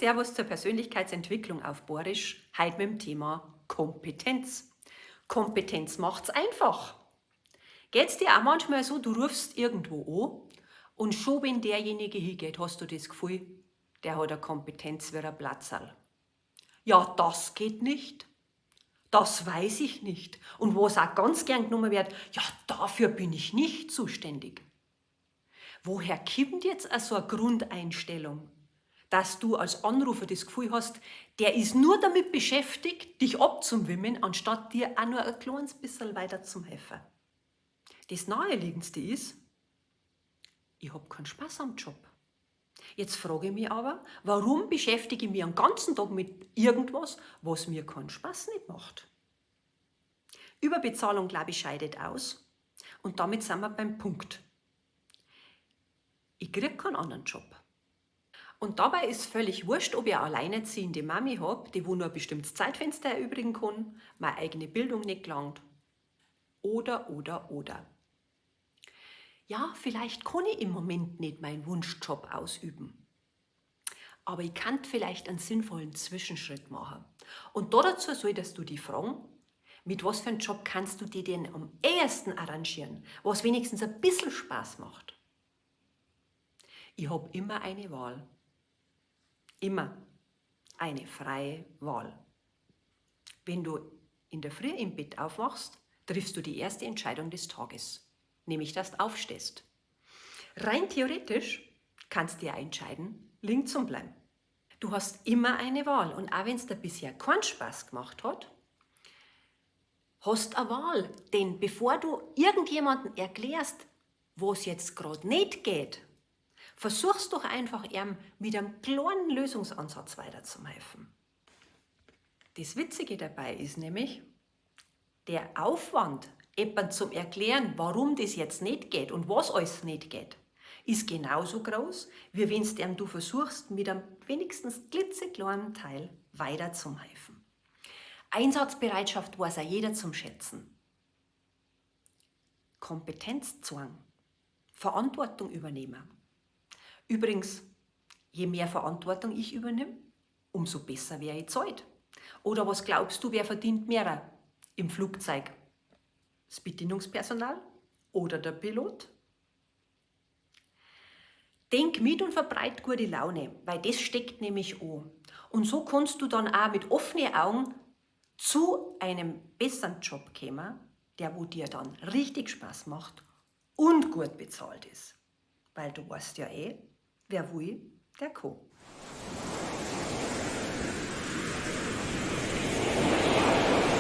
Servus zur Persönlichkeitsentwicklung auf Borisch, heute mit dem Thema Kompetenz. Kompetenz macht's einfach. Geht's dir auch manchmal so, du rufst irgendwo an und schon wenn derjenige hingeht, hast du das Gefühl, der hat eine Kompetenz wie ein Platzerl. Ja, das geht nicht. Das weiß ich nicht. Und was auch ganz gern genommen wird, ja, dafür bin ich nicht zuständig. Woher kommt jetzt so eine Grundeinstellung, dass du als Anrufer das Gefühl hast, der ist nur damit beschäftigt, dich abzuwimmeln, anstatt dir auch nur ein kleines bisschen weiter zu helfen? Das Naheliegendste ist, ich habe keinen Spaß am Job. Jetzt frage ich mich aber, warum beschäftige ich mich den ganzen Tag mit irgendwas, was mir keinen Spaß nicht macht? Überbezahlung, glaube ich, scheidet aus. Und damit sind wir beim Punkt. Ich kriege keinen anderen Job. Und dabei ist völlig wurscht, ob ich eine alleinerziehende Mami habe, die wo nur ein bestimmtes Zeitfenster erübrigen kann, meine eigene Bildung nicht gelangt. Oder. Ja, vielleicht kann ich im Moment nicht meinen Wunschjob ausüben. Aber ich kann vielleicht einen sinnvollen Zwischenschritt machen. Und dazu solltest du dich fragen, mit was für einem Job kannst du dir denn am ehesten arrangieren, was wenigstens ein bisschen Spaß macht. Ich habe immer eine Wahl. Immer eine freie Wahl. Wenn du in der Früh im Bett aufwachst, triffst du die erste Entscheidung des Tages, nämlich dass du aufstehst. Rein theoretisch kannst du dir entscheiden, liegen zu bleiben. Du hast immer eine Wahl und auch wenn es dir bisher keinen Spaß gemacht hat, hast eine Wahl. Denn bevor du irgendjemandem erklärst, wo es jetzt gerade nicht geht, versuchst doch einfach ihm mit einem kleinen Lösungsansatz weiterzuhelfen. Das Witzige dabei ist nämlich, der Aufwand, jemandem zum Erklären, warum das jetzt nicht geht und was alles nicht geht, ist genauso groß, wie wenn du versuchst, mit einem wenigstens klitzekleinen Teil weiterzuhelfen. Einsatzbereitschaft weiß auch jeder zum Schätzen. Kompetenzzwang, Verantwortung übernehmen. Übrigens, je mehr Verantwortung ich übernehme, umso besser wäre ich zahlt. Oder was glaubst du, wer verdient mehr im Flugzeug? Das Bedienungspersonal oder der Pilot? Denk mit und verbreit gute Laune, weil das steckt nämlich an. Und so kannst du dann auch mit offenen Augen zu einem besseren Job kommen, der wo dir dann richtig Spaß macht und gut bezahlt ist. Weil du weißt ja wer will, der kann.